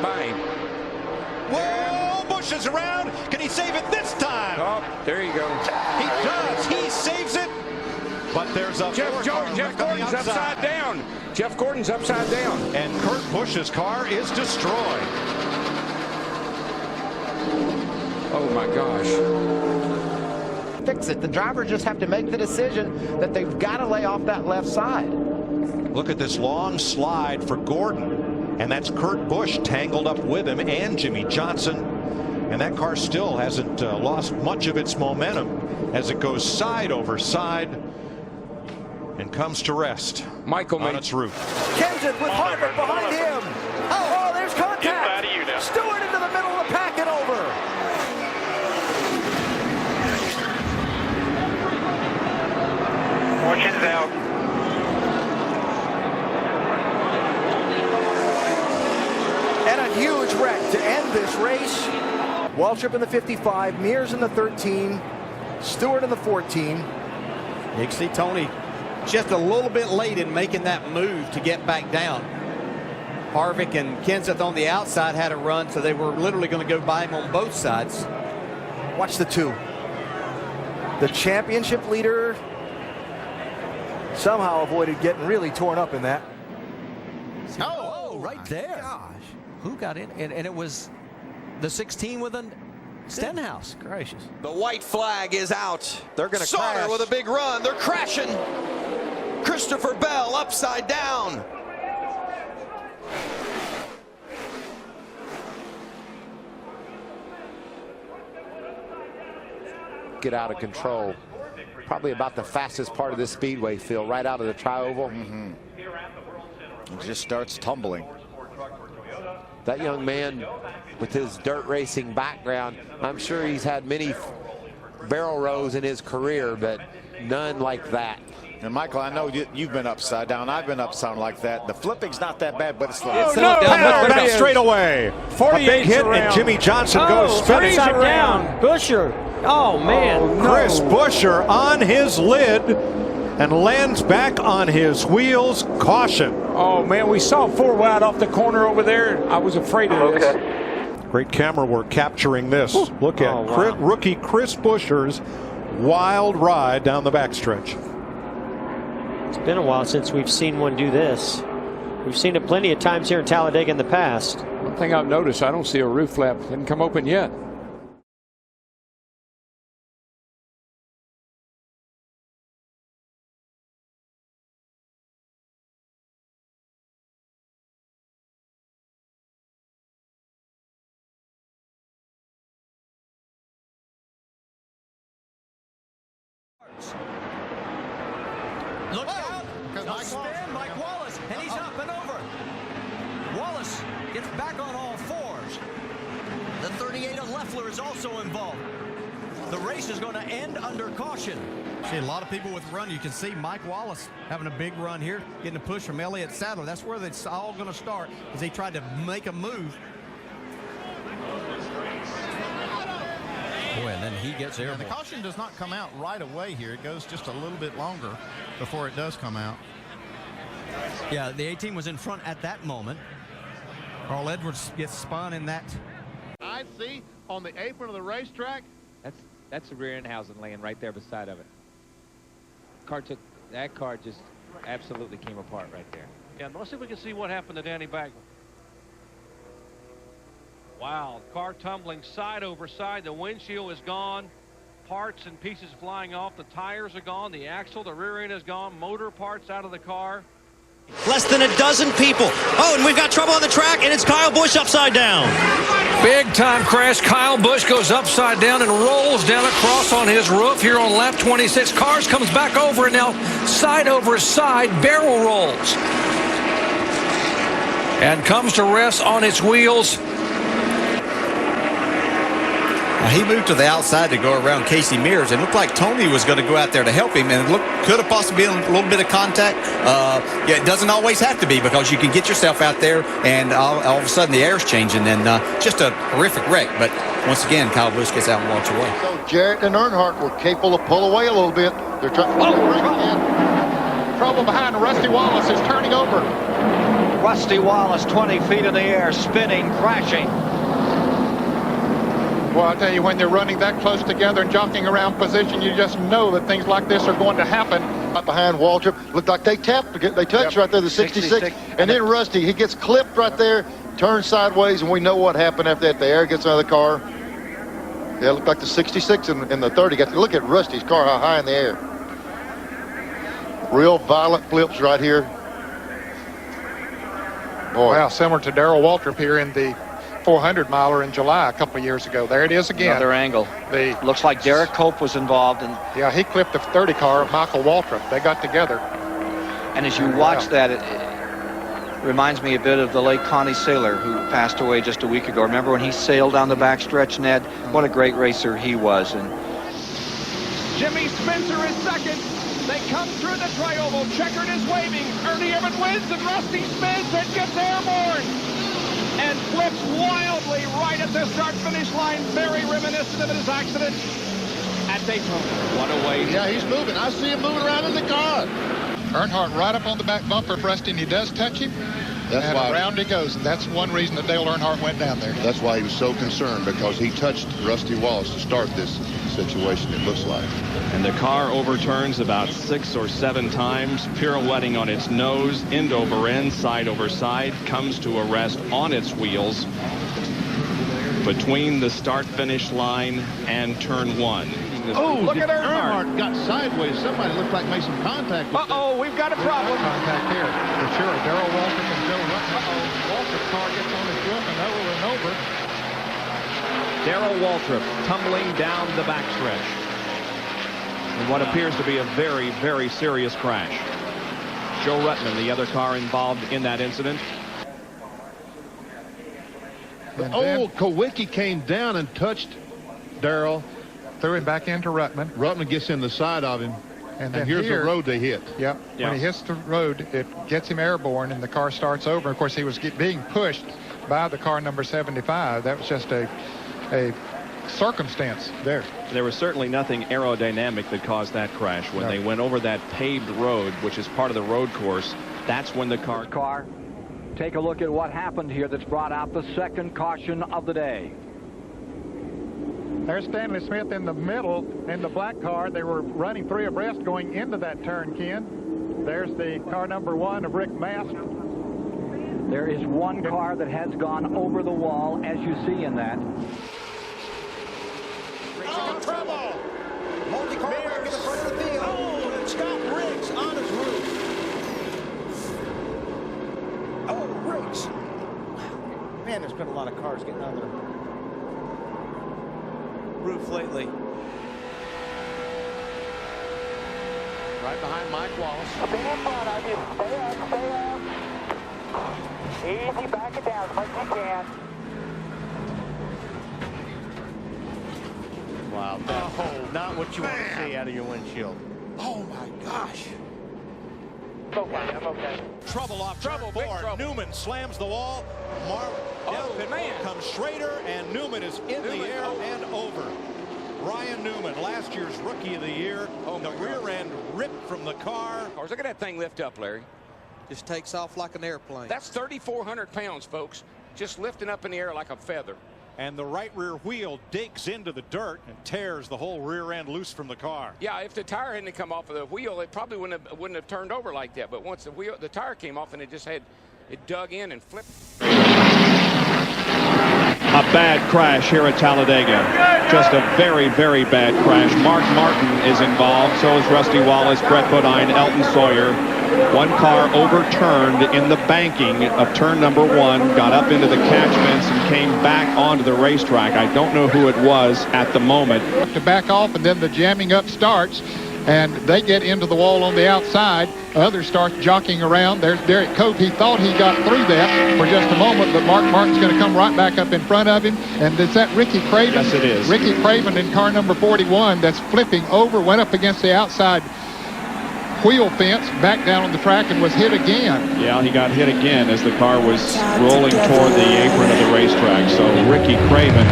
by him. Whoa, Busch is around. Can he save it this time? Oh, there you go. He does. He saves it. But there's a Jeff Gordon's upside down. Jeff Gordon's upside down. And Kurt Busch's car is destroyed. Oh my gosh. Fix it. The drivers just have to make the decision that they've got to lay off that left side. Look at this long slide for Gordon. And that's Kurt Busch tangled up with him and Jimmy Johnson. And that car still hasn't lost much of its momentum as it goes side over side and comes to rest on its route. Kenseth with Harvick behind him. Oh, there's contact. Stewart into the middle of the pack and over. Fortune's out. And a huge wreck to end this race. Waltrip in the 55, Mears in the 13, Stewart in the 14. You can see Tony just a little bit late in making that move to get back down. Harvick and Kenseth on the outside had a run, so they were literally going to go by him on both sides. Watch the two. The championship leader somehow avoided getting really torn up in that. Oh, right there. Gosh. Who got in? And it was the 16 with a Stenhouse. Gracious. The white flag is out. They're going to Sauter crash. with a big run. They're crashing. Christopher Bell upside down. Get out of control. Probably about the fastest part of this speedway, Phil, right out of the tri-oval. It just starts tumbling. That young man with his dirt racing background, I'm sure he's had many barrel rolls in his career, but none like that. And Michael, I know you've been upside down. I've been upside down like that. The flipping's not that bad, but it's the Back straightaway. A big hit, and Jimmy Johnson goes spinning. Down. Buescher. Oh, man. Chris Buescher on his lid and lands back on his wheels. Caution. Oh man, we saw 4 wide off the corner over there. I was afraid of this. Great camera work capturing this. Look at rookie Chris Buescher's wild ride down the backstretch. It's been a while since we've seen one do this. We've seen it plenty of times here in Talladega in the past. One thing I've noticed, I don't see a roof flap. Didn't come open yet. Look out! Mike Wallace, and he's up and over. Wallace gets back on all fours. The 38 of Leffler is also involved. The race is going to end under caution. See a lot of people with run. You can see Mike Wallace having a big run here, getting a push from Elliott Sadler. That's where it's all going to start, as he tried to make a move. Boy, and then he gets airborne. The caution does not come out right away here. It goes just a little bit longer before it does come out. Yeah, the 18 was in front at that moment. Carl Edwards gets spun in that. I see on the apron of the racetrack. That's the rear end housing laying right there beside of it. That car just absolutely came apart right there. Yeah, let's see if we can see what happened to Danny Bagwell. Wow, car tumbling side over side. The windshield is gone. Parts and pieces flying off. The tires are gone. The axle, the rear end is gone. Motor parts out of the car. Less than a dozen people. Oh, and we've got trouble on the track, and it's Kyle Busch upside down. Big time crash. Kyle Busch goes upside down and rolls down across on his roof here on lap 26. Cars comes back over, and now side over side barrel rolls. And comes to rest on its wheels. He moved to the outside to go around Casey Mears. It looked like Tony was going to go out there to help him, and it could have possibly been a little bit of contact. Yeah, it doesn't always have to be, because you can get yourself out there, and all of a sudden the air's changing, and just a horrific wreck. But once again, Kyle Busch gets out and walks away. So Jarrett and Earnhardt were capable to pull away a little bit. They're trying to bring it in. Trouble behind. Rusty Wallace is turning over. Rusty Wallace 20 feet in the air, spinning, crashing. Well, I'll tell you, when they're running that close together and jockeying around position, you just know that things like this are going to happen. Right behind Waltrip, looked like they tapped, they touched right there, the 66. And then Rusty, he gets clipped right there, turns sideways, and we know what happened after that. The air gets out of the car. Yeah, it looked like the 66 and the 30. Look at Rusty's car, how high in the air. Real violent flips right here. Boy. Wow, similar to Darrell Waltrip here in the 400-miler in July a couple of years ago. There it is again. Another angle. Looks like Derek Cope was involved. Yeah, he clipped the 30 car of Michael Waltrip. They got together. And as you watch that, it reminds me a bit of the late Connie Saylor, who passed away just a week ago. Remember when he sailed down the backstretch, Ned? What a great racer he was. And Jimmy Spencer is second. They come through the tri-oval. Checkered is waving. Ernie Evans wins, and Rusty spins and gets airborne. And flips wildly right at the start-finish line. Very reminiscent of his accident at Daytona. What a way. Yeah, he's moving. I see him moving around in the car. Earnhardt right up on the back bumper of Rusty, and he does touch him. And around he goes. And that's one reason that Dale Earnhardt went down there. That's why he was so concerned, because he touched Rusty Wallace to start this situation, it looks like. And the car overturns about 6 or 7 times, pirouetting on its nose, end over end, side over side, comes to a rest on its wheels between the start-finish line and turn 1. Oh, look at Earnhardt got sideways. Somebody looked like made some contact with Uh-oh, we've got a problem. Contact here, for sure. Darrell Waltrip and Joe Rutten. Waltrip's car gets on his roof and over and over. Darrell Waltrip tumbling down the backstretch in what appears to be a very, very serious crash. Joe Rutten, the other car involved in that incident. Kowicki came down and touched Darrell. Threw him back into Ruttman. Ruttman gets in the side of him. And here's the road they hit. Yep. When he hits the road, it gets him airborne, and the car starts over. Of course, he was being pushed by the car number 75. That was just a circumstance there. There was certainly nothing aerodynamic that caused that crash. When they went over that paved road, which is part of the road course, that's when the car. take a look at what happened here that's brought out the second caution of the day. There's Stanley Smith in the middle in the black car. They were running 3 abreast going into that turn, Ken. There's the car number 1 of Rick Mast. There is one car that has gone over the wall, as you see in that. Oh, trouble! Multi-car wreck in the front of the field. Oh, and Scott Riggs on his roof. Oh, Riggs. Man, there's been a lot of cars getting on the roof lately. Right behind Mike Wallace. Stay up on on you. Stay up, stay up. Easy, back it down as much as you can. Wow, that's not what you want to see out of your windshield. Oh my gosh. So fine, I'm okay. Trouble off turn 4. Newman slams the wall. Comes Schrader, and Newman is in the air and over. Ryan Newman, last year's Rookie of the Year. The rear end ripped from the car. Look at that thing lift up, Larry. Just takes off like an airplane. That's 3,400 pounds, folks. Just lifting up in the air like a feather. And the right rear wheel digs into the dirt and tears the whole rear end loose from the car. Yeah, if the tire hadn't come off of the wheel, it probably wouldn't have turned over like that. But once the tire came off, and it dug in and flipped. A bad crash here at Talladega. Just a very, very bad crash. Mark Martin is involved. So is Rusty Wallace, Brett Bodine, Elton Sawyer. One car overturned in the banking of turn number 1, got up into the catchments and came back onto the racetrack. I don't know who it was at the moment. To back off, and then the jamming up starts, and they get into the wall on the outside. Others start jockeying around. There's Derek Cope. He thought he got through that for just a moment, but Mark Martin's going to come right back up in front of him. And is that Ricky Craven? Yes, it is. Ricky Craven in car number 41 that's flipping over, went up against the outside wheel fence, back down on the track, and was hit again. Yeah, he got hit again as the car was rolling toward the apron of the racetrack. So Ricky Craven